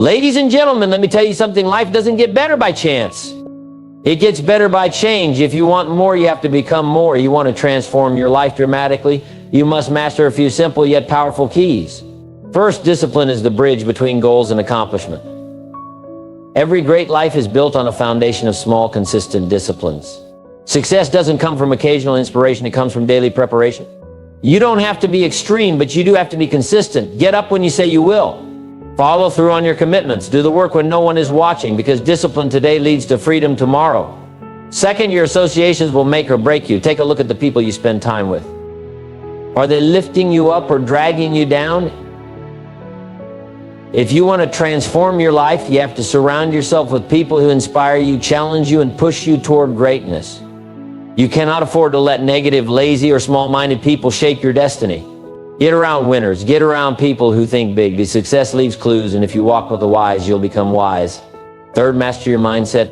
Ladies and gentlemen, let me tell you something. Life doesn't get better by chance. It gets better by change. If you want more, you have to become more. You want to transform your life dramatically, you must master a few simple yet powerful keys. First, discipline is the bridge between goals and accomplishment. Every great life is built on a foundation of small, consistent disciplines. Success doesn't come from occasional inspiration, it comes from daily preparation. You don't have to be extreme, but you do have to be consistent. Get up when you say you will. Follow through on your commitments. Do the work when no one is watching, because discipline today leads to freedom tomorrow. Second, your associations will make or break you. Take a look at the people you spend time with. Are they lifting you up or dragging you down? If you want to transform your life, you have to surround yourself with people who inspire you, challenge you, and push you toward greatness. You cannot afford to let negative, lazy, or small-minded people shape your destiny. Get around winners. Get around people who think big. The success leaves clues, and if you walk with the wise, you'll become wise. Third, master your mindset.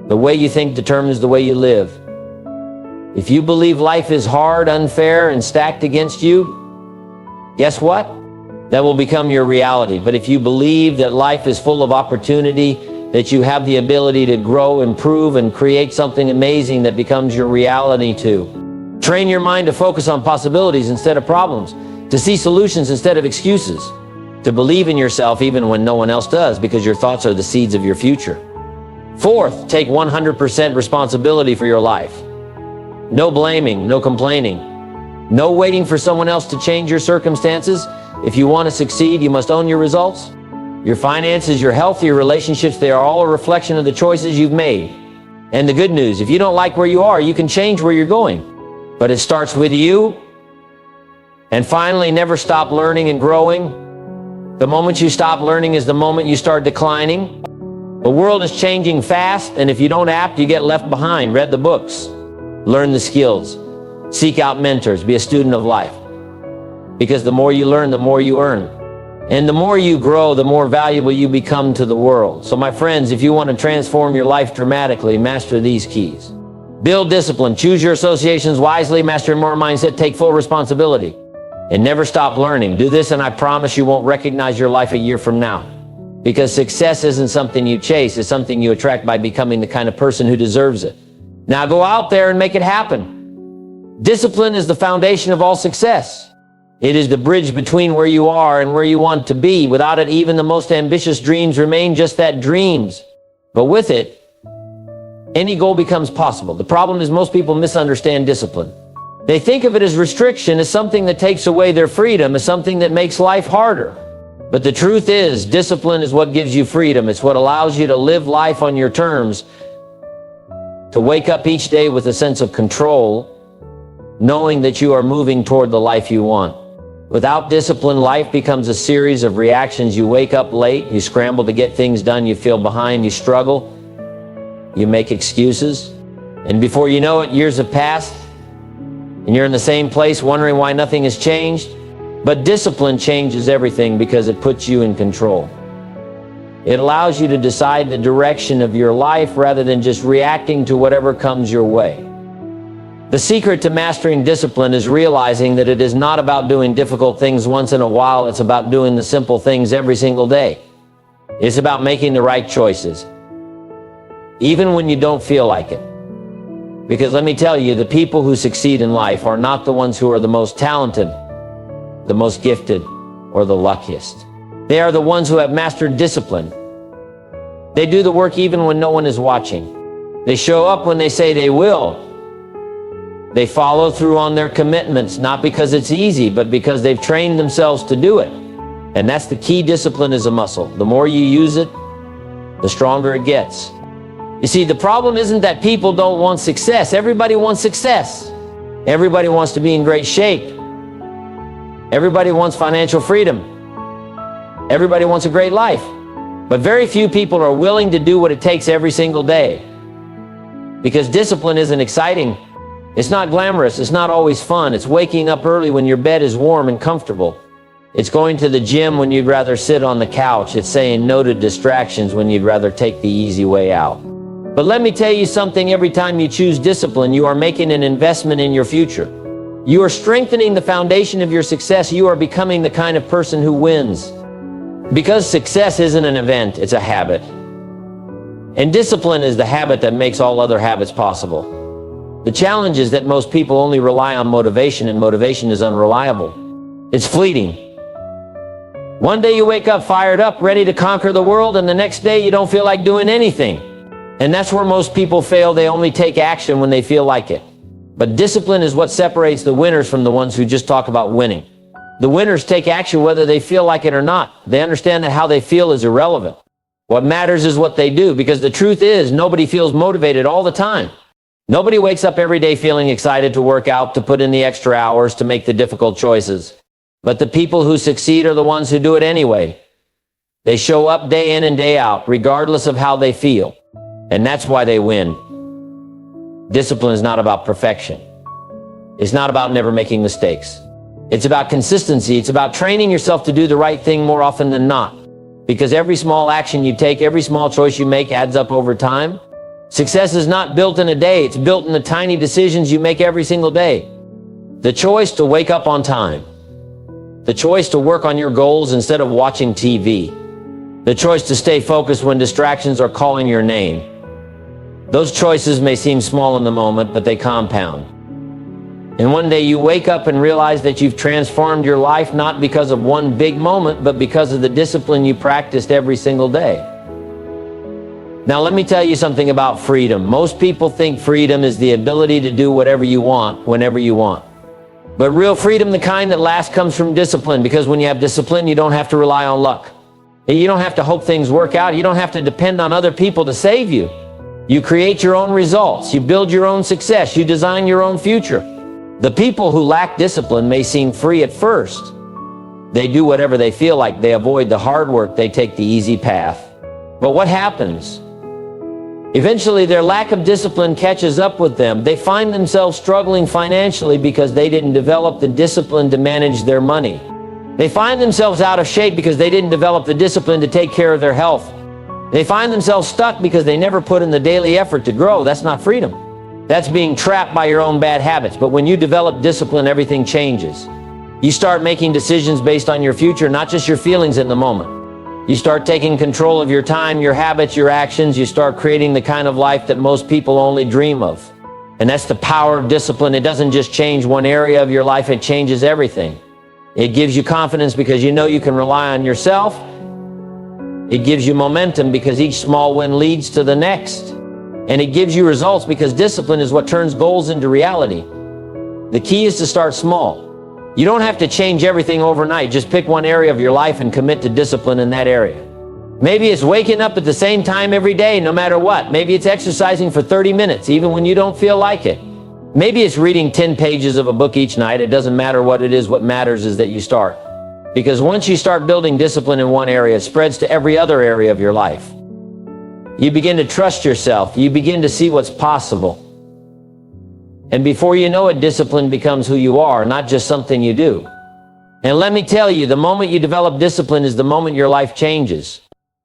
The way you think determines the way you live. If you believe life is hard, unfair, and stacked against you, guess what? That will become your reality. But if you believe that life is full of opportunity, that you have the ability to grow, improve, and create something amazing that becomes your reality too. Train your mind to focus on possibilities instead of problems, to see solutions instead of excuses, to believe in yourself even when no one else does, because your thoughts are the seeds of your future. Fourth, take 100% responsibility for your life. No blaming, no complaining, no waiting for someone else to change your circumstances. If you want to succeed, you must own your results. Your finances, your health, your relationships, they are all a reflection of the choices you've made. And the good news, if you don't like where you are, you can change where you're going. But it starts with you. And finally, never stop learning and growing. The moment you stop learning is the moment you start declining. The world is changing fast, and if you don't act, you get left behind. Read the books. Learn the skills. Seek out mentors. Be a student of life. Because the more you learn, the more you earn. And the more you grow, the more valuable you become to the world. So my friends, if you want to transform your life dramatically, master these keys. Build discipline. Choose your associations wisely. Master your mindset. Take full responsibility. And never stop learning. Do this and I promise you won't recognize your life a year from now. Because success isn't something you chase. It's something you attract by becoming the kind of person who deserves it. Now go out there and make it happen. Discipline is the foundation of all success. It is the bridge between where you are and where you want to be. Without it, even the most ambitious dreams remain just that, dreams. But with it, any goal becomes possible. The problem is most people misunderstand discipline. They think of it as restriction, as something that takes away their freedom, as something that makes life harder. But the truth is, discipline is what gives you freedom. It's what allows you to live life on your terms, to wake up each day with a sense of control, knowing that you are moving toward the life you want. Without discipline, life becomes a series of reactions. You wake up late, you scramble to get things done, you feel behind, you struggle, you make excuses, and before you know it, years have passed, and you're in the same place wondering why nothing has changed. But discipline changes everything because it puts you in control. It allows you to decide the direction of your life rather than just reacting to whatever comes your way. The secret to mastering discipline is realizing that it is not about doing difficult things once in a while. It's about doing the simple things every single day. It's about making the right choices, even when you don't feel like it. Because let me tell you, the people who succeed in life are not the ones who are the most talented, the most gifted, or the luckiest. They are the ones who have mastered discipline. They do the work even when no one is watching. They show up when they say they will. They follow through on their commitments, not because it's easy, but because they've trained themselves to do it. And that's the key. Discipline is a muscle. The more you use it, the stronger it gets. You see, the problem isn't that people don't want success. Everybody wants success. Everybody wants to be in great shape. Everybody wants financial freedom. Everybody wants a great life. But very few people are willing to do what it takes every single day. Because discipline isn't exciting. It's not glamorous. It's not always fun. It's waking up early when your bed is warm and comfortable. It's going to the gym when you'd rather sit on the couch. It's saying no to distractions when you'd rather take the easy way out. But let me tell you something, every time you choose discipline, you are making an investment in your future. You are strengthening the foundation of your success. You are becoming the kind of person who wins. Because success isn't an event, it's a habit. And discipline is the habit that makes all other habits possible. The challenge is that most people only rely on motivation, and motivation is unreliable. It's fleeting. One day you wake up fired up, ready to conquer the world, and the next day you don't feel like doing anything. And that's where most people fail. They only take action when they feel like it. But discipline is what separates the winners from the ones who just talk about winning. The winners take action whether they feel like it or not. They understand that how they feel is irrelevant. What matters is what they do, because the truth is nobody feels motivated all the time. Nobody wakes up every day feeling excited to work out, to put in the extra hours, to make the difficult choices. But the people who succeed are the ones who do it anyway. They show up day in and day out, regardless of how they feel. And that's why they win. Discipline is not about perfection. It's not about never making mistakes. It's about consistency. It's about training yourself to do the right thing more often than not. Because every small action you take, every small choice you make adds up over time. Success is not built in a day. It's built in the tiny decisions you make every single day. The choice to wake up on time. The choice to work on your goals instead of watching TV. The choice to stay focused when distractions are calling your name. Those choices may seem small in the moment, but they compound. And one day you wake up and realize that you've transformed your life not because of one big moment, but because of the discipline you practiced every single day. Now let me tell you something about freedom. Most people think freedom is the ability to do whatever you want, whenever you want. But real freedom, the kind that lasts, comes from discipline, because when you have discipline, you don't have to rely on luck. You don't have to hope things work out. You don't have to depend on other people to save you. You create your own results. You build your own success. You design your own future. The people who lack discipline may seem free at first. They do whatever they feel like. They avoid the hard work. They take the easy path. But what happens? Eventually, their lack of discipline catches up with them. They find themselves struggling financially because they didn't develop the discipline to manage their money. They find themselves out of shape because they didn't develop the discipline to take care of their health. They find themselves stuck because they never put in the daily effort to grow. That's not freedom. That's being trapped by your own bad habits. But when you develop discipline, everything changes. You start making decisions based on your future, not just your feelings in the moment. You start taking control of your time, your habits, your actions. You start creating the kind of life that most people only dream of. And that's the power of discipline. It doesn't just change one area of your life, it changes everything. It gives you confidence because you know you can rely on yourself. It gives you momentum because each small win leads to the next. And it gives you results because discipline is what turns goals into reality. The key is to start small. You don't have to change everything overnight. Just pick one area of your life and commit to discipline in that area. Maybe it's waking up at the same time every day, no matter what. Maybe it's exercising for 30 minutes, even when you don't feel like it. Maybe it's reading 10 pages of a book each night. It doesn't matter what it is. What matters is that you start. Because once you start building discipline in one area, it spreads to every other area of your life. You begin to trust yourself. You begin to see what's possible. And before you know it, discipline becomes who you are, not just something you do. And let me tell you, the moment you develop discipline is the moment your life changes.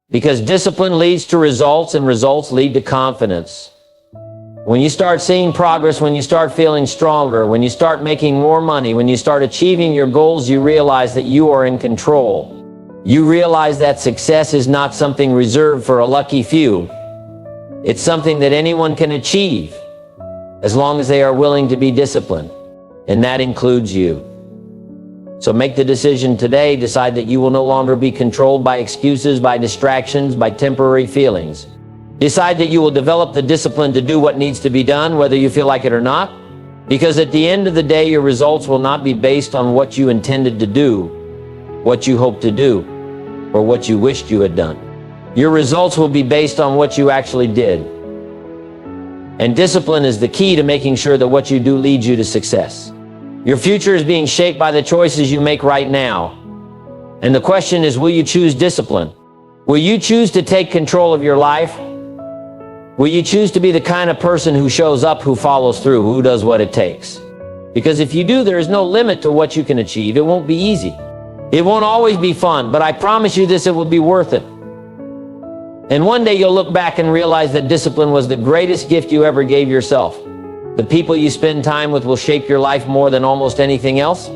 Because discipline leads to results, and results lead to confidence. When you start seeing progress, when you start feeling stronger, when you start making more money, when you start achieving your goals, you realize that you are in control. You realize that success is not something reserved for a lucky few. It's something that anyone can achieve, as long as they are willing to be disciplined. And that includes you. So make the decision today. Decide that you will no longer be controlled by excuses, by distractions, by temporary feelings. Decide that you will develop the discipline to do what needs to be done, whether you feel like it or not. Because at the end of the day, your results will not be based on what you intended to do, what you hoped to do, or what you wished you had done. Your results will be based on what you actually did. And discipline is the key to making sure that what you do leads you to success. Your future is being shaped by the choices you make right now. And the question is, will you choose discipline? Will you choose to take control of your life? Will you choose to be the kind of person who shows up, who follows through, who does what it takes? Because if you do, there is no limit to what you can achieve. It won't be easy. It won't always be fun, but I promise you this, it will be worth it. And one day you'll look back and realize that discipline was the greatest gift you ever gave yourself. The people you spend time with will shape your life more than almost anything else.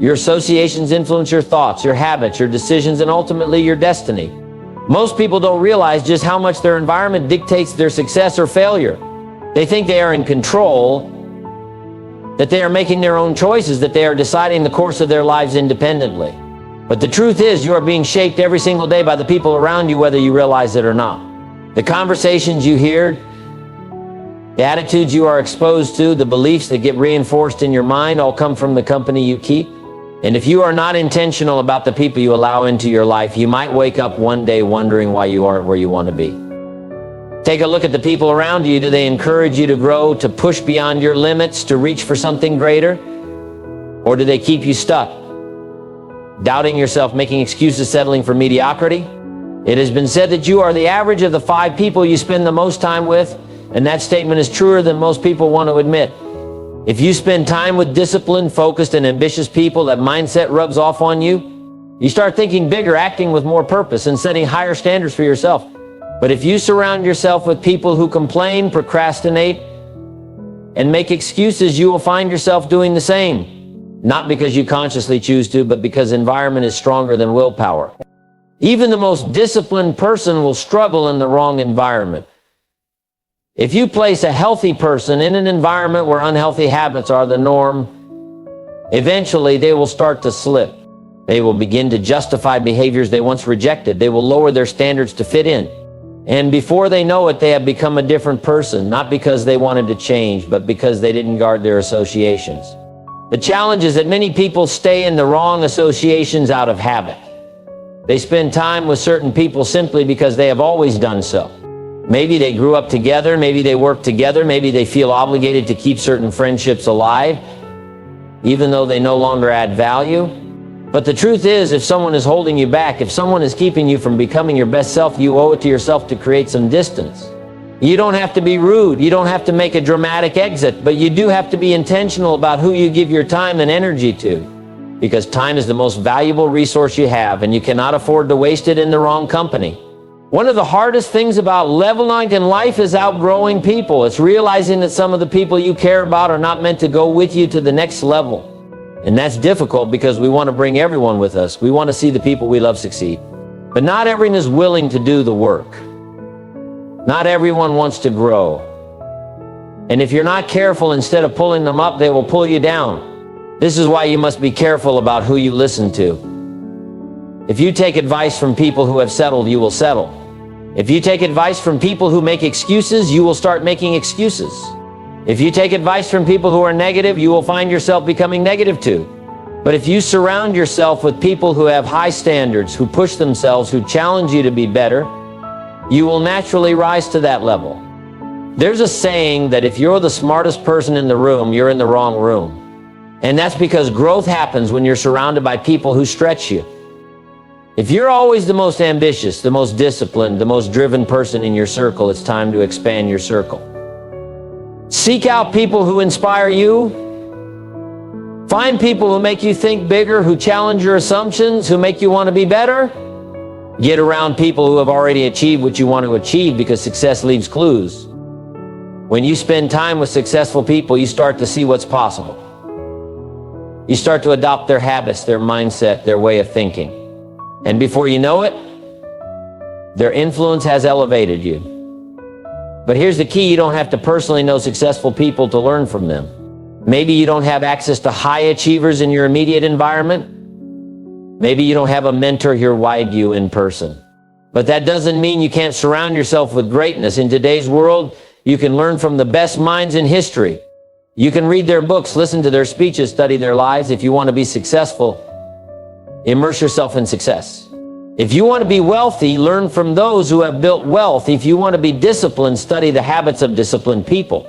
Your associations influence your thoughts, your habits, your decisions, and ultimately your destiny. Most people don't realize just how much their environment dictates their success or failure. They think they are in control, that they are making their own choices, that they are deciding the course of their lives independently. But the truth is, you are being shaped every single day by the people around you, whether you realize it or not. The conversations you hear, the attitudes you are exposed to, the beliefs that get reinforced in your mind all come from the company you keep. And if you are not intentional about the people you allow into your life, you might wake up one day wondering why you aren't where you want to be. Take a look at the people around you. Do they encourage you to grow, to push beyond your limits, to reach for something greater? Or do they keep you stuck, doubting yourself, making excuses, settling for mediocrity? It has been said that you are the average of the 5 people you spend the most time with, and that statement is truer than most people want to admit. If you spend time with disciplined, focused, and ambitious people, that mindset rubs off on you. You start thinking bigger, acting with more purpose, and setting higher standards for yourself. But if you surround yourself with people who complain, procrastinate, and make excuses, you will find yourself doing the same. Not because you consciously choose to, but because environment is stronger than willpower. Even the most disciplined person will struggle in the wrong environment. If you place a healthy person in an environment where unhealthy habits are the norm, eventually they will start to slip. They will begin to justify behaviors they once rejected. They will lower their standards to fit in. And before they know it, they have become a different person, not because they wanted to change, but because they didn't guard their associations. The challenge is that many people stay in the wrong associations out of habit. They spend time with certain people simply because they have always done so. Maybe they grew up together, maybe they work together, maybe they feel obligated to keep certain friendships alive, even though they no longer add value. But the truth is, if someone is holding you back, if someone is keeping you from becoming your best self, you owe it to yourself to create some distance. You don't have to be rude, you don't have to make a dramatic exit, but you do have to be intentional about who you give your time and energy to. Because time is the most valuable resource you have, and you cannot afford to waste it in the wrong company. One of the hardest things about leveling in life is outgrowing people. It's realizing that some of the people you care about are not meant to go with you to the next level. And that's difficult because we want to bring everyone with us. We want to see the people we love succeed. But not everyone is willing to do the work. Not everyone wants to grow. And if you're not careful, instead of pulling them up, they will pull you down. This is why you must be careful about who you listen to. If you take advice from people who have settled, you will settle. If you take advice from people who make excuses, you will start making excuses. If you take advice from people who are negative, you will find yourself becoming negative too. But if you surround yourself with people who have high standards, who push themselves, who challenge you to be better, you will naturally rise to that level. There's a saying that if you're the smartest person in the room, you're in the wrong room. And that's because growth happens when you're surrounded by people who stretch you. If you're always the most ambitious, the most disciplined, the most driven person in your circle, it's time to expand your circle. Seek out people who inspire you. Find people who make you think bigger, who challenge your assumptions, who make you want to be better. Get around people who have already achieved what you want to achieve, because success leaves clues. When you spend time with successful people, you start to see what's possible. You start to adopt their habits, their mindset, their way of thinking. And before you know it, their influence has elevated you. But here's the key: you don't have to personally know successful people to learn from them. Maybe you don't have access to high achievers in your immediate environment. Maybe you don't have a mentor here wide you in person. But that doesn't mean you can't surround yourself with greatness. In today's world, you can learn from the best minds in history. You can read their books, listen to their speeches, study their lives. If you want to be successful, immerse yourself in success. If you want to be wealthy, learn from those who have built wealth. If you want to be disciplined, study the habits of disciplined people.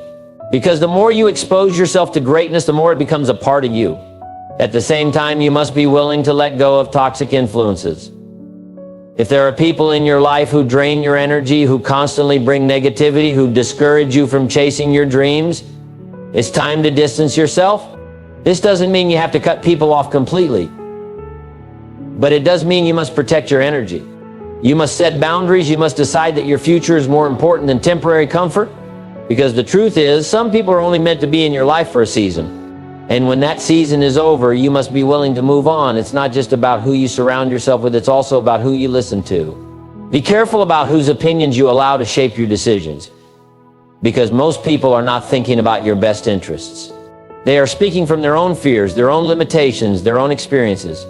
Because the more you expose yourself to greatness, the more it becomes a part of you. At the same time, you must be willing to let go of toxic influences. If there are people in your life who drain your energy, who constantly bring negativity, who discourage you from chasing your dreams, it's time to distance yourself. This doesn't mean you have to cut people off completely, but it does mean you must protect your energy. You must set boundaries. You must decide that your future is more important than temporary comfort, because the truth is, some people are only meant to be in your life for a season. And when that season is over, you must be willing to move on. It's not just about who you surround yourself with, it's also about who you listen to. Be careful about whose opinions you allow to shape your decisions, because most people are not thinking about your best interests. They are speaking from their own fears, their own limitations, their own experiences.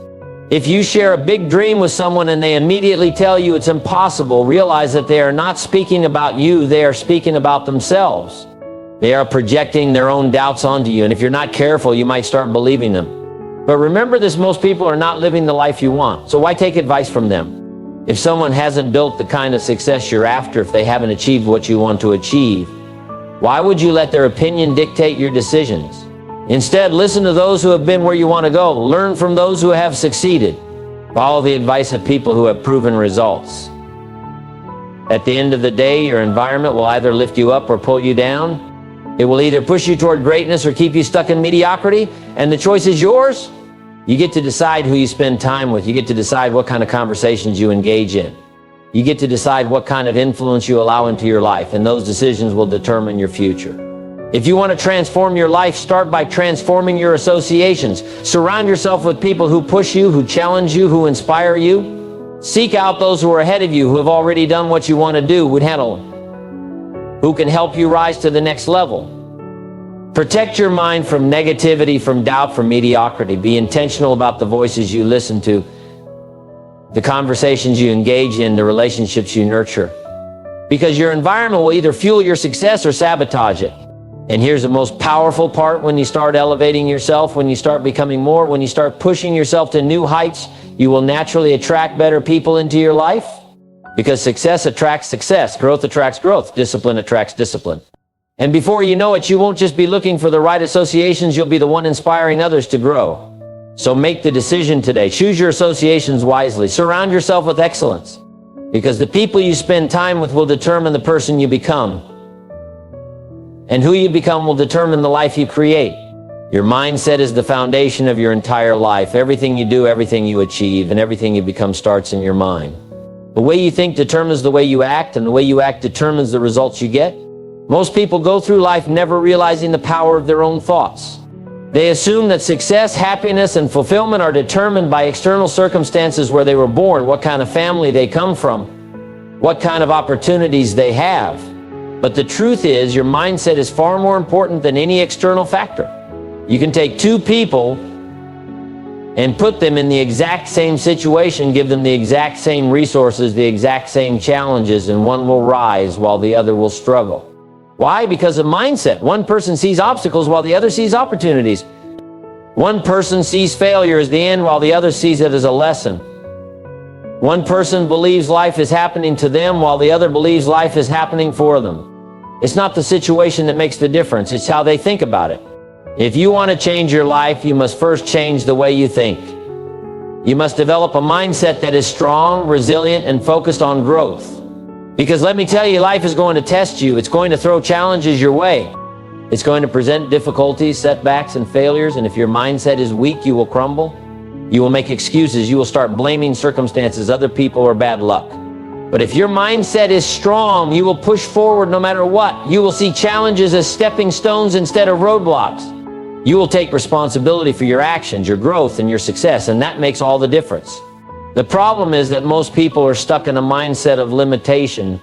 If you share a big dream with someone and they immediately tell you it's impossible, realize that they are not speaking about you, they are speaking about themselves. They are projecting their own doubts onto you, and if you're not careful, you might start believing them. But remember this, most people are not living the life you want, so why take advice from them? If someone hasn't built the kind of success you're after, if they haven't achieved what you want to achieve, why would you let their opinion dictate your decisions? Instead, listen to those who have been where you want to go. Learn from those who have succeeded. Follow the advice of people who have proven results. At the end of the day, your environment will either lift you up or pull you down. It will either push you toward greatness or keep you stuck in mediocrity, and the choice is yours. You get to decide who you spend time with. You get to decide what kind of conversations you engage in. You get to decide what kind of influence you allow into your life, and those decisions will determine your future. If you want to transform your life, start by transforming your associations. Surround yourself with people who push you, who challenge you, who inspire you. Seek out those who are ahead of you, who have already done what you want to do, who can help you rise to the next level. Protect your mind from negativity, from doubt, from mediocrity. Be intentional about the voices you listen to, the conversations you engage in, the relationships you nurture. Because your environment will either fuel your success or sabotage it. And here's the most powerful part: when you start elevating yourself, when you start becoming more, when you start pushing yourself to new heights, you will naturally attract better people into your life. Because success attracts success, growth attracts growth, discipline attracts discipline. And before you know it, you won't just be looking for the right associations, you'll be the one inspiring others to grow. So make the decision today. Choose your associations wisely. Surround yourself with excellence, because the people you spend time with will determine the person you become. And who you become will determine the life you create. Your mindset is the foundation of your entire life. Everything you do, everything you achieve, and everything you become starts in your mind. The way you think determines the way you act, and the way you act determines the results you get. Most people go through life never realizing the power of their own thoughts. They assume that success, happiness, and fulfillment are determined by external circumstances, where they were born, what kind of family they come from, what kind of opportunities they have. But the truth is, your mindset is far more important than any external factor. You can take two people and put them in the exact same situation, give them the exact same resources, the exact same challenges, and one will rise while the other will struggle. Why? Because of mindset. One person sees obstacles while the other sees opportunities. One person sees failure as the end while the other sees it as a lesson. One person believes life is happening to them while the other believes life is happening for them. It's not the situation that makes the difference, it's how they think about it. If you want to change your life, you must first change the way you think. You must develop a mindset that is strong, resilient, and focused on growth. Because let me tell you, life is going to test you. It's going to throw challenges your way. It's going to present difficulties, setbacks, and failures. And if your mindset is weak, you will crumble. You will make excuses. You will start blaming circumstances, other people, or bad luck. But if your mindset is strong, you will push forward no matter what. You will see challenges as stepping stones instead of roadblocks. You will take responsibility for your actions, your growth, and your success, and that makes all the difference. The problem is that most people are stuck in a mindset of limitation.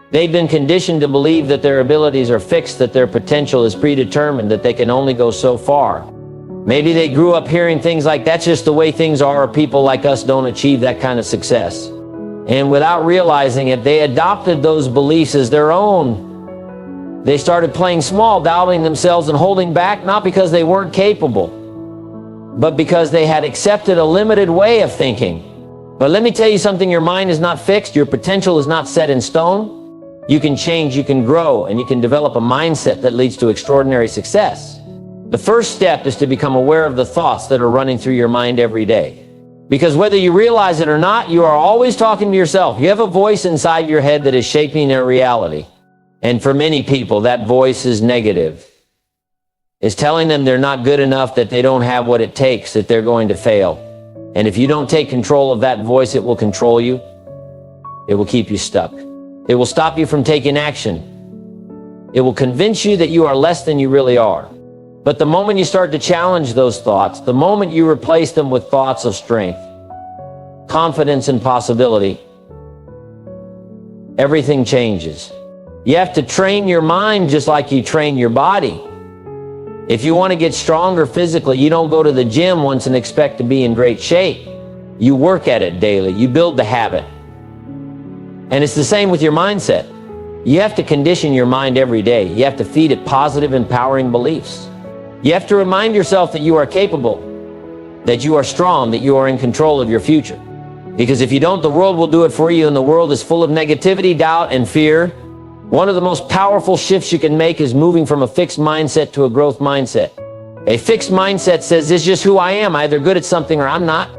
They've been conditioned to believe that their abilities are fixed, that their potential is predetermined, that they can only go so far. Maybe they grew up hearing things like, "That's just the way things are," or "People like us don't achieve that kind of success." And without realizing it, they adopted those beliefs as their own. They started playing small, doubting themselves and holding back, not because they weren't capable, but because they had accepted a limited way of thinking. But let me tell you something, your mind is not fixed, your potential is not set in stone. You can change, you can grow, and you can develop a mindset that leads to extraordinary success. The first step is to become aware of the thoughts that are running through your mind every day. Because whether you realize it or not, you are always talking to yourself. You have a voice inside your head that is shaping your reality. And for many people, that voice is negative. It's telling them they're not good enough, that they don't have what it takes, that they're going to fail. And if you don't take control of that voice, it will control you. It will keep you stuck. It will stop you from taking action. It will convince you that you are less than you really are. But the moment you start to challenge those thoughts, the moment you replace them with thoughts of strength, confidence, and possibility, everything changes. You have to train your mind just like you train your body. If you want to get stronger physically, you don't go to the gym once and expect to be in great shape. You work at it daily. You build the habit. And it's the same with your mindset. You have to condition your mind every day. You have to feed it positive, empowering beliefs. You have to remind yourself that you are capable, that you are strong, that you are in control of your future. Because if you don't, the world will do it for you, and the world is full of negativity, doubt, and fear. One of the most powerful shifts you can make is moving from a fixed mindset to a growth mindset. A fixed mindset says, this is just who I am. I'm either good at something or I'm not.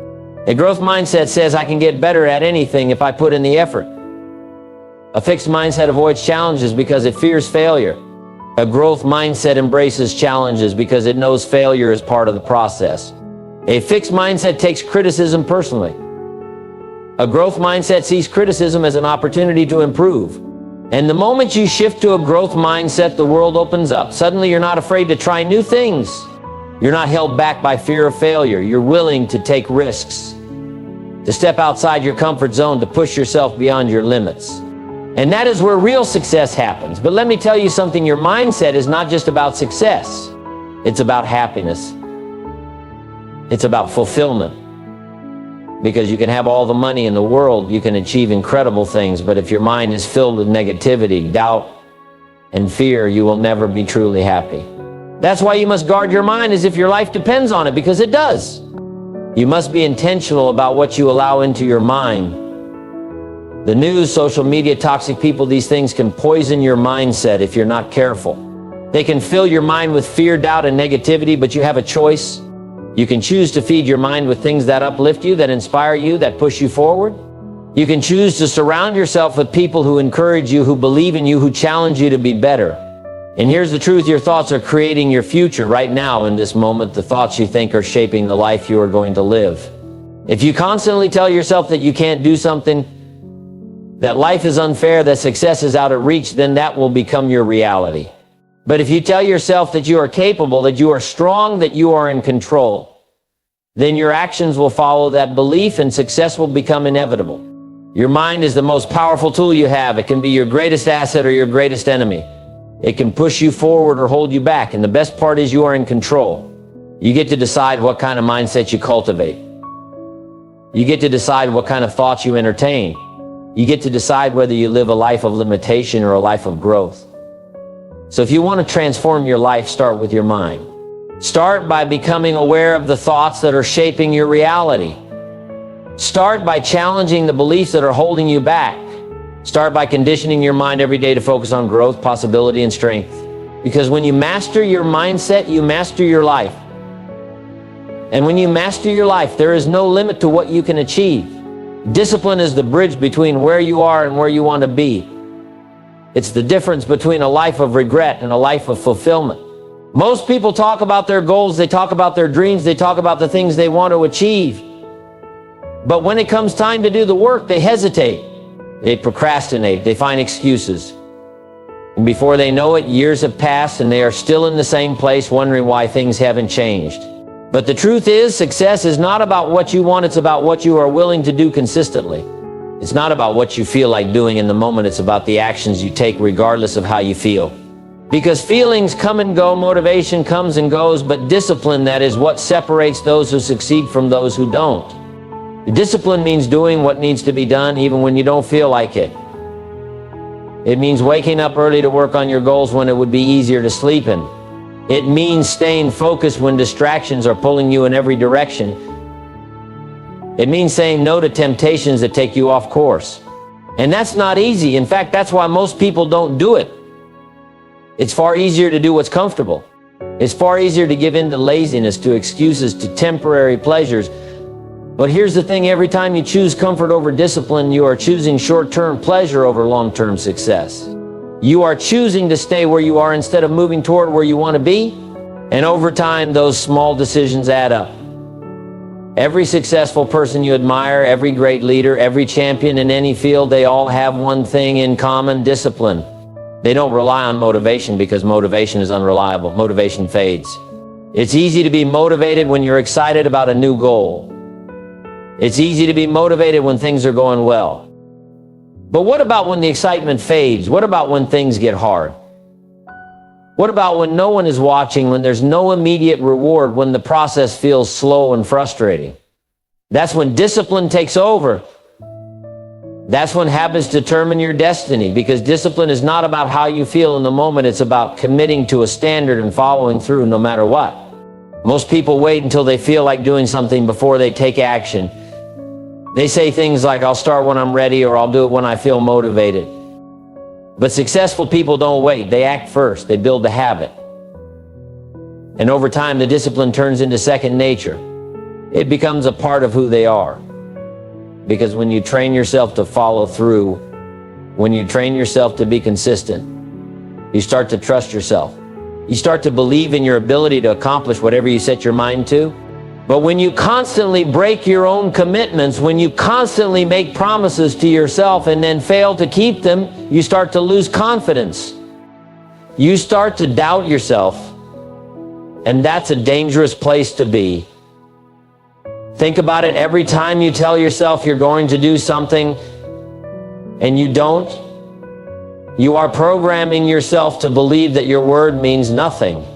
A growth mindset says, I can get better at anything if I put in the effort. A fixed mindset avoids challenges because it fears failure. A growth mindset embraces challenges because it knows failure is part of the process. A fixed mindset takes criticism personally. A growth mindset sees criticism as an opportunity to improve. And the moment you shift to a growth mindset, the world opens up. Suddenly you're not afraid to try new things. You're not held back by fear of failure. You're willing to take risks, to step outside your comfort zone, to push yourself beyond your limits. And that is where real success happens. But let me tell you something, your mindset is not just about success. It's about happiness. It's about fulfillment. Because you can have all the money in the world, you can achieve incredible things, but if your mind is filled with negativity, doubt, and fear, you will never be truly happy. That's why you must guard your mind as if your life depends on it, because it does. You must be intentional about what you allow into your mind. The news, social media, toxic people, these things can poison your mindset if you're not careful. They can fill your mind with fear, doubt, and negativity, but you have a choice. You can choose to feed your mind with things that uplift you, that inspire you, that push you forward. You can choose to surround yourself with people who encourage you, who believe in you, who challenge you to be better. And here's the truth, your thoughts are creating your future right now in this moment. The thoughts you think are shaping the life you are going to live. If you constantly tell yourself that you can't do something, that life is unfair, that success is out of reach, then that will become your reality. But if you tell yourself that you are capable, that you are strong, that you are in control, then your actions will follow that belief and success will become inevitable. Your mind is the most powerful tool you have. It can be your greatest asset or your greatest enemy. It can push you forward or hold you back. And the best part is you are in control. You get to decide what kind of mindset you cultivate. You get to decide what kind of thoughts you entertain. You get to decide whether you live a life of limitation or a life of growth. So if you want to transform your life, start with your mind. Start by becoming aware of the thoughts that are shaping your reality. Start by challenging the beliefs that are holding you back. Start by conditioning your mind every day to focus on growth, possibility, and strength. Because when you master your mindset, you master your life. And when you master your life, there is no limit to what you can achieve. Discipline is the bridge between where you are and where you want to be. It's the difference between a life of regret and a life of fulfillment. Most people talk about their goals, they talk about their dreams, they talk about the things they want to achieve. But when it comes time to do the work, they hesitate. They procrastinate, they find excuses. And before they know it, years have passed and they are still in the same place wondering why things haven't changed. But the truth is, success is not about what you want, it's about what you are willing to do consistently. It's not about what you feel like doing in the moment, it's about the actions you take regardless of how you feel. Because feelings come and go, motivation comes and goes, but discipline, that is what separates those who succeed from those who don't. Discipline means doing what needs to be done even when you don't feel like it. It means waking up early to work on your goals when it would be easier to sleep in. It means staying focused when distractions are pulling you in every direction. It means saying no to temptations that take you off course. And that's not easy. In fact, that's why most people don't do it. It's far easier to do what's comfortable. It's far easier to give in to laziness, to excuses, to temporary pleasures. But here's the thing, every time you choose comfort over discipline, you are choosing short-term pleasure over long-term success. You are choosing to stay where you are instead of moving toward where you want to be. And over time, those small decisions add up. Every successful person you admire, every great leader, every champion in any field, they all have one thing in common: discipline. They don't rely on motivation because motivation is unreliable. Motivation fades. It's easy to be motivated when you're excited about a new goal. It's easy to be motivated when things are going well. But what about when the excitement fades? What about when things get hard? What about when no one is watching, when there's no immediate reward, when the process feels slow and frustrating? That's when discipline takes over. That's when habits determine your destiny, because discipline is not about how you feel in the moment. It's about committing to a standard and following through no matter what. Most people wait until they feel like doing something before they take action. They say things like, I'll start when I'm ready, or I'll do it when I feel motivated. But successful people don't wait. They act first. They build the habit. And over time, the discipline turns into second nature. It becomes a part of who they are. Because when you train yourself to follow through, when you train yourself to be consistent, you start to trust yourself. You start to believe in your ability to accomplish whatever you set your mind to. But when you constantly break your own commitments, when you constantly make promises to yourself and then fail to keep them, you start to lose confidence. You start to doubt yourself, and that's a dangerous place to be. Think about it. Every time you tell yourself you're going to do something and you don't, you are programming yourself to believe that your word means nothing.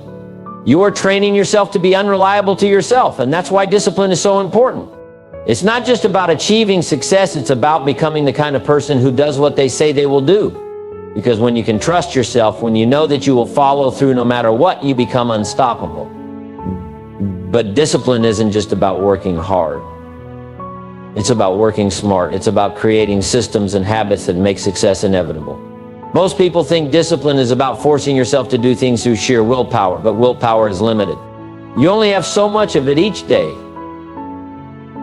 You are training yourself to be unreliable to yourself, and that's why discipline is so important. It's not just about achieving success, it's about becoming the kind of person who does what they say they will do. Because when you can trust yourself, when you know that you will follow through no matter what, you become unstoppable. But discipline isn't just about working hard. It's about working smart. It's about creating systems and habits that make success inevitable. Most people think discipline is about forcing yourself to do things through sheer willpower, but willpower is limited. You only have so much of it each day.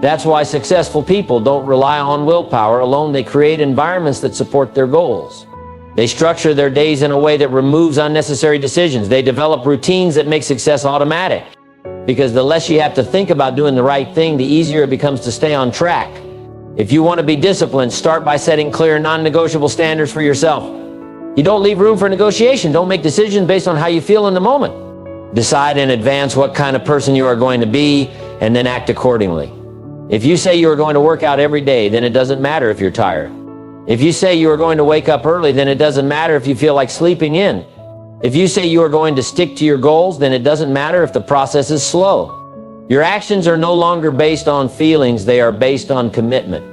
That's why successful people don't rely on willpower alone. They create environments that support their goals. They structure their days in a way that removes unnecessary decisions. They develop routines that make success automatic. Because the less you have to think about doing the right thing, the easier it becomes to stay on track. If you want to be disciplined, start by setting clear, non-negotiable standards for yourself. You don't leave room for negotiation. Don't make decisions based on how you feel in the moment. Decide in advance what kind of person you are going to be, and then act accordingly. If you say you are going to work out every day, then it doesn't matter if you're tired. If you say you are going to wake up early, then it doesn't matter if you feel like sleeping in. If you say you are going to stick to your goals, then it doesn't matter if the process is slow. Your actions are no longer based on feelings, they are based on commitment.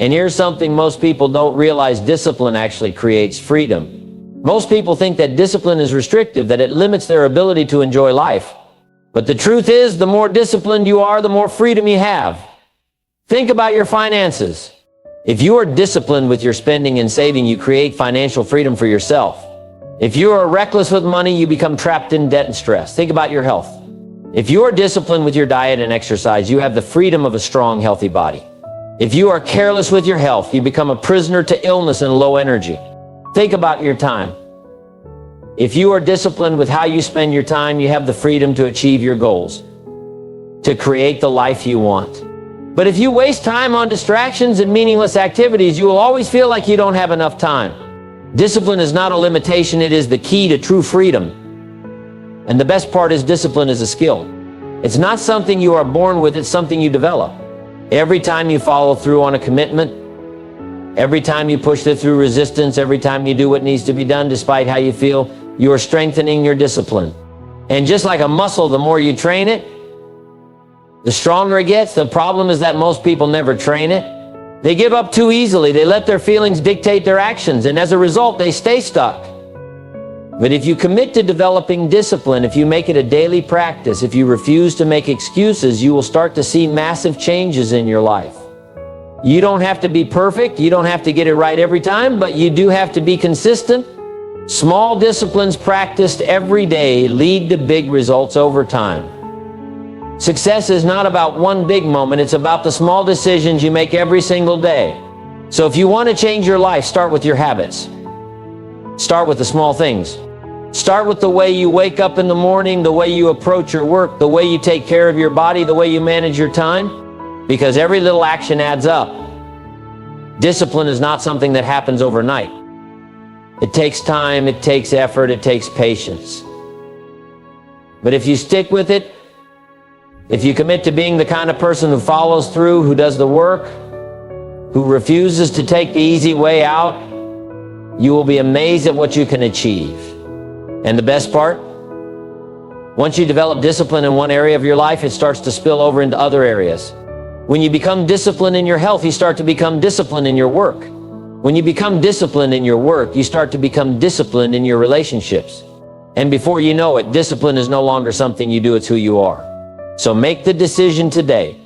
And here's something most people don't realize: discipline actually creates freedom. Most people think that discipline is restrictive, that it limits their ability to enjoy life. But the truth is, the more disciplined you are, the more freedom you have. Think about your finances. If you are disciplined with your spending and saving, you create financial freedom for yourself. If you are reckless with money, you become trapped in debt and stress. Think about your health. If you are disciplined with your diet and exercise, you have the freedom of a strong, healthy body. If you are careless with your health, you become a prisoner to illness and low energy. Think about your time. If you are disciplined with how you spend your time, you have the freedom to achieve your goals, to create the life you want. But if you waste time on distractions and meaningless activities, you will always feel like you don't have enough time. Discipline is not a limitation, it is the key to true freedom. And the best part is, discipline is a skill. It's not something you are born with, it's something you develop. Every time you follow through on a commitment, every time you push it through resistance, every time you do what needs to be done despite how you feel, you are strengthening your discipline. And just like a muscle, the more you train it, the stronger it gets. The problem is that most people never train it. They give up too easily. They let their feelings dictate their actions, and as a result, they stay stuck. But if you commit to developing discipline, if you make it a daily practice, if you refuse to make excuses, you will start to see massive changes in your life. You don't have to be perfect. You don't have to get it right every time, but you do have to be consistent. Small disciplines practiced every day lead to big results over time. Success is not about one big moment. It's about the small decisions you make every single day. So if you want to change your life, start with your habits. Start with the small things. Start with the way you wake up in the morning, the way you approach your work, the way you take care of your body, the way you manage your time, because every little action adds up. Discipline is not something that happens overnight. It takes time, it takes effort, it takes patience. But if you stick with it, if you commit to being the kind of person who follows through, who does the work, who refuses to take the easy way out, you will be amazed at what you can achieve. And the best part, once you develop discipline in one area of your life, it starts to spill over into other areas. When you become disciplined in your health, you start to become disciplined in your work. When you become disciplined in your work, you start to become disciplined in your relationships. And before you know it, discipline is no longer something you do, it's who you are. So make the decision today.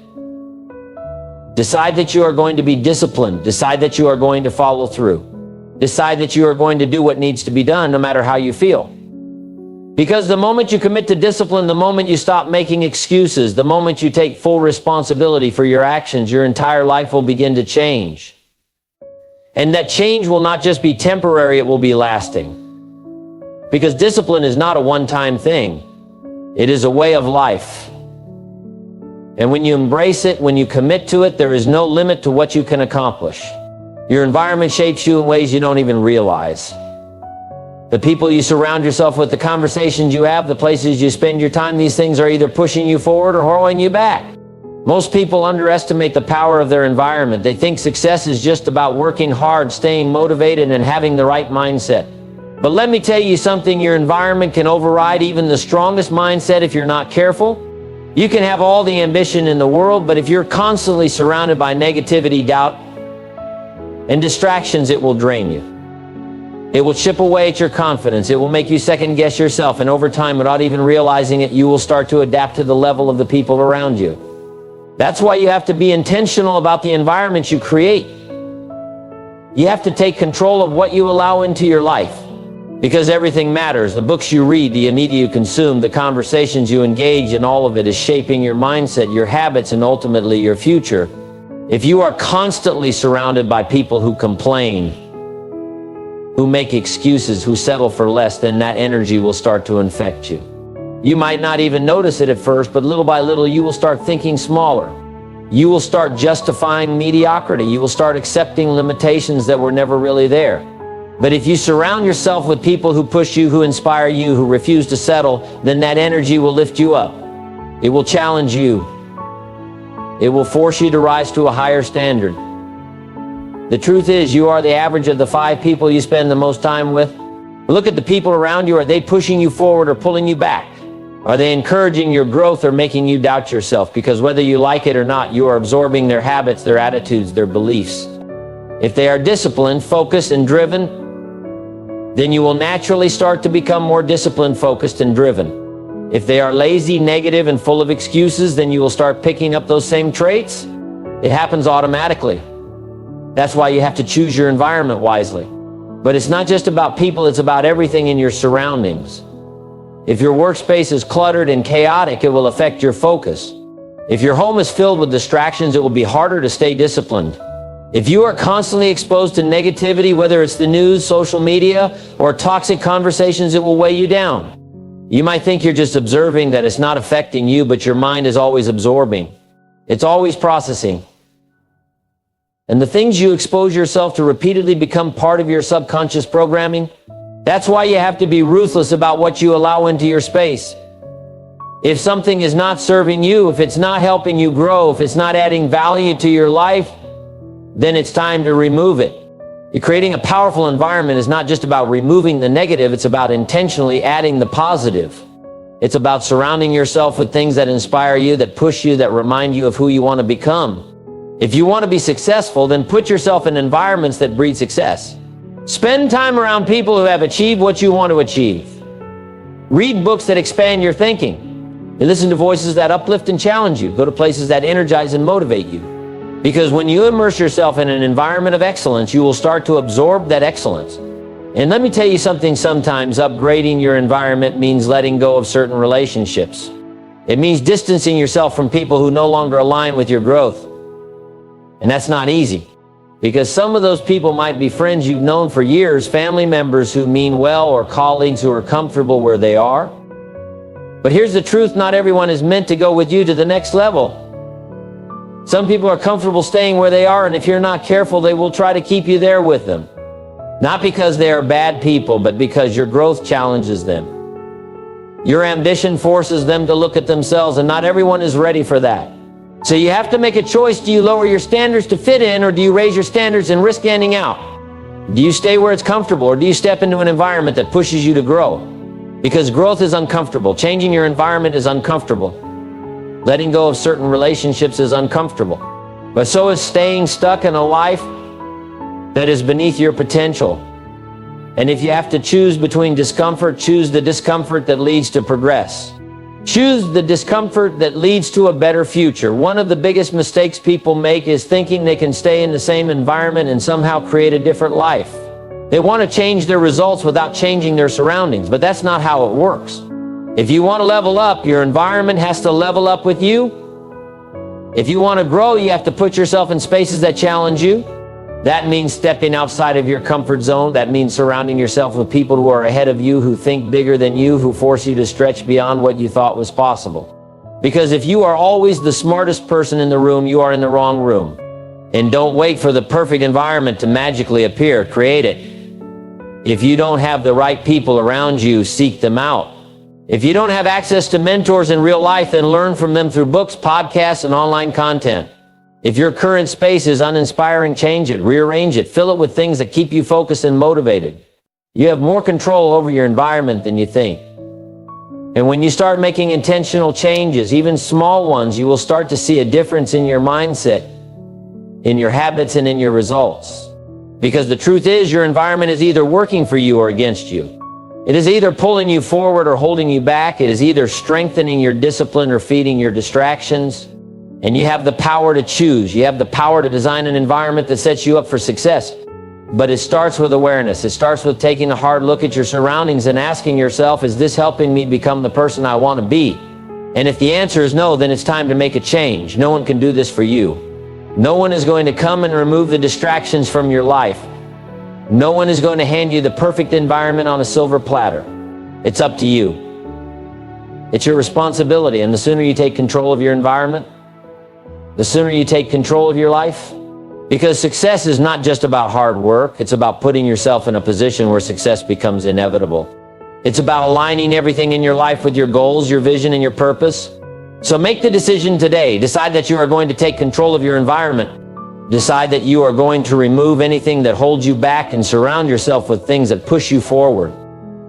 Decide that you are going to be disciplined. Decide that you are going to follow through. Decide that you are going to do what needs to be done, no matter how you feel. Because the moment you commit to discipline, the moment you stop making excuses, the moment you take full responsibility for your actions, your entire life will begin to change. And that change will not just be temporary, it will be lasting. Because discipline is not a one-time thing. It is a way of life. And when you embrace it, when you commit to it, there is no limit to what you can accomplish. Your environment shapes you in ways you don't even realize. The people you surround yourself with, the conversations you have, the places you spend your time, these things are either pushing you forward or hurling you back. Most people underestimate the power of their environment. They think success is just about working hard, staying motivated, and having the right mindset. But let me tell you something, your environment can override even the strongest mindset if you're not careful. You can have all the ambition in the world, but if you're constantly surrounded by negativity, doubt, and distractions, it will drain you. It will chip away at your confidence. It will make you second guess yourself, and over time, without even realizing it, you will start to adapt to the level of the people around you. That's why you have to be intentional about the environment you create. You have to take control of what you allow into your life. Because everything matters. The books you read, the media you consume, the conversations you engage in, all of it is shaping your mindset, your habits, and ultimately your future. If you are constantly surrounded by people who complain, who make excuses, who settle for less, then that energy will start to infect you. You might not even notice it at first, but little by little you will start thinking smaller. You will start justifying mediocrity. You will start accepting limitations that were never really there. But if you surround yourself with people who push you, who inspire you, who refuse to settle, then that energy will lift you up. It will challenge you. It will force you to rise to a higher standard. The truth is, you are the average of the 5 people you spend the most time with. Look at the people around you. Are they pushing you forward or pulling you back? Are they encouraging your growth or making you doubt yourself? Because whether you like it or not, you are absorbing their habits, their attitudes, their beliefs. If they are disciplined, focused, and driven, then you will naturally start to become more disciplined, focused, and driven. If they are lazy, negative, and full of excuses, then you will start picking up those same traits. It happens automatically. That's why you have to choose your environment wisely. But it's not just about people, it's about everything in your surroundings. If your workspace is cluttered and chaotic, it will affect your focus. If your home is filled with distractions, it will be harder to stay disciplined. If you are constantly exposed to negativity, whether it's the news, social media, or toxic conversations, it will weigh you down. You might think you're just observing, that it's not affecting you, but your mind is always absorbing. It's always processing. And the things you expose yourself to repeatedly become part of your subconscious programming. That's why you have to be ruthless about what you allow into your space. If something is not serving you, if it's not helping you grow, if it's not adding value to your life, then it's time to remove it. Creating a powerful environment is not just about removing the negative, it's about intentionally adding the positive. It's about surrounding yourself with things that inspire you, that push you, that remind you of who you want to become. If you want to be successful, then put yourself in environments that breed success. Spend time around people who have achieved what you want to achieve. Read books that expand your thinking. You listen to voices that uplift and challenge you. Go to places that energize and motivate you. Because when you immerse yourself in an environment of excellence, you will start to absorb that excellence. And let me tell you something, sometimes upgrading your environment means letting go of certain relationships. It means distancing yourself from people who no longer align with your growth. And that's not easy, because some of those people might be friends you've known for years, family members who mean well, or colleagues who are comfortable where they are. But here's the truth, not everyone is meant to go with you to the next level. Some people are comfortable staying where they are, and if you're not careful, they will try to keep you there with them. Not because they are bad people, but because your growth challenges them. Your ambition forces them to look at themselves, and not everyone is ready for that. So you have to make a choice. Do you lower your standards to fit in, or do you raise your standards and risk standing out? Do you stay where it's comfortable, or do you step into an environment that pushes you to grow? Because growth is uncomfortable. Changing your environment is uncomfortable. Letting go of certain relationships is uncomfortable. But so is staying stuck in a life that is beneath your potential. And if you have to choose between discomfort, choose the discomfort that leads to progress. Choose the discomfort that leads to a better future. One of the biggest mistakes people make is thinking they can stay in the same environment and somehow create a different life. They want to change their results without changing their surroundings, but that's not how it works. If you want to level up, your environment has to level up with you. If you want to grow, you have to put yourself in spaces that challenge you. That means stepping outside of your comfort zone. That means surrounding yourself with people who are ahead of you, who think bigger than you, who force you to stretch beyond what you thought was possible. Because if you are always the smartest person in the room, you are in the wrong room. And don't wait for the perfect environment to magically appear. Create it. If you don't have the right people around you, seek them out. If you don't have access to mentors in real life, then learn from them through books, podcasts, and online content. If your current space is uninspiring, change it, rearrange it, fill it with things that keep you focused and motivated. You have more control over your environment than you think. And when you start making intentional changes, even small ones, you will start to see a difference in your mindset, in your habits, and in your results. Because the truth is, your environment is either working for you or against you. It is either pulling you forward or holding you back. It is either strengthening your discipline or feeding your distractions. And you have the power to choose. You have the power to design an environment that sets you up for success. But it starts with awareness. It starts with taking a hard look at your surroundings and asking yourself, is this helping me become the person I want to be? And if the answer is no, then it's time to make a change. No one can do this for you. No one is going to come and remove the distractions from your life. No one is going to hand you the perfect environment on a silver platter. It's up to you. It's your responsibility. And the sooner you take control of your environment, the sooner you take control of your life. Because success is not just about hard work. It's about putting yourself in a position where success becomes inevitable. It's about aligning everything in your life with your goals, your vision, and your purpose. So make the decision today. Decide that you are going to take control of your environment. Decide that you are going to remove anything that holds you back and surround yourself with things that push you forward.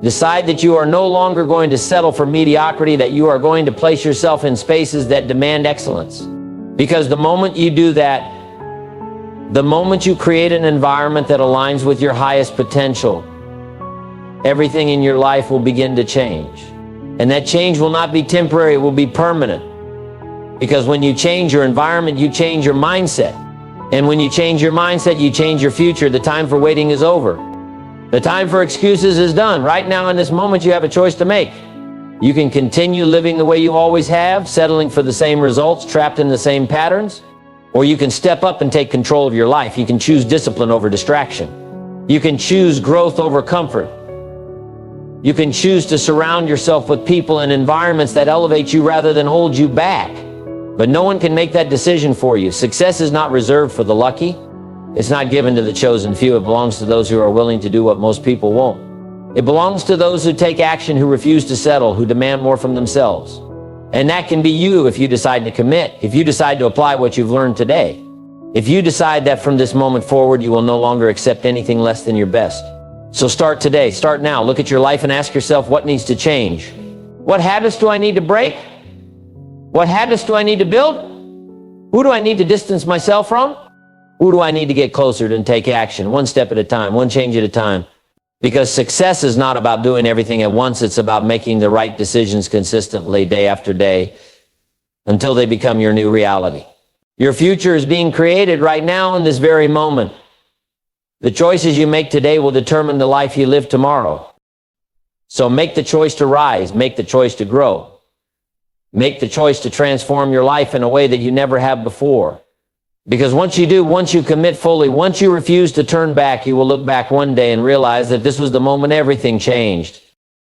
Decide that you are no longer going to settle for mediocrity, that you are going to place yourself in spaces that demand excellence. Because the moment you do that, the moment you create an environment that aligns with your highest potential, everything in your life will begin to change. And that change will not be temporary, it will be permanent. Because when you change your environment, you change your mindset. And when you change your mindset, you change your future. The time for waiting is over. The time for excuses is done. Right now in this moment, you have a choice to make. You can continue living the way you always have, settling for the same results, trapped in the same patterns, or you can step up and take control of your life. You can choose discipline over distraction. You can choose growth over comfort. You can choose to surround yourself with people and environments that elevate you rather than hold you back. But no one can make that decision for you. Success is not reserved for the lucky. It's not given to the chosen few. It belongs to those who are willing to do what most people won't. It belongs to those who take action, who refuse to settle, who demand more from themselves. And that can be you if you decide to commit, if you decide to apply what you've learned today. If you decide that from this moment forward, you will no longer accept anything less than your best. So start today, start now. Look at your life and ask yourself, what needs to change? What habits do I need to break? What habits do I need to build? Who do I need to distance myself from? Who do I need to get closer to and take action? One step at a time, one change at a time. Because success is not about doing everything at once. It's about making the right decisions consistently, day after day, until they become your new reality. Your future is being created right now in this very moment. The choices you make today will determine the life you live tomorrow. So make the choice to rise. Make the choice to grow. Make the choice to transform your life in a way that you never have before. Because once you do, once you commit fully, once you refuse to turn back, you will look back one day and realize that this was the moment everything changed.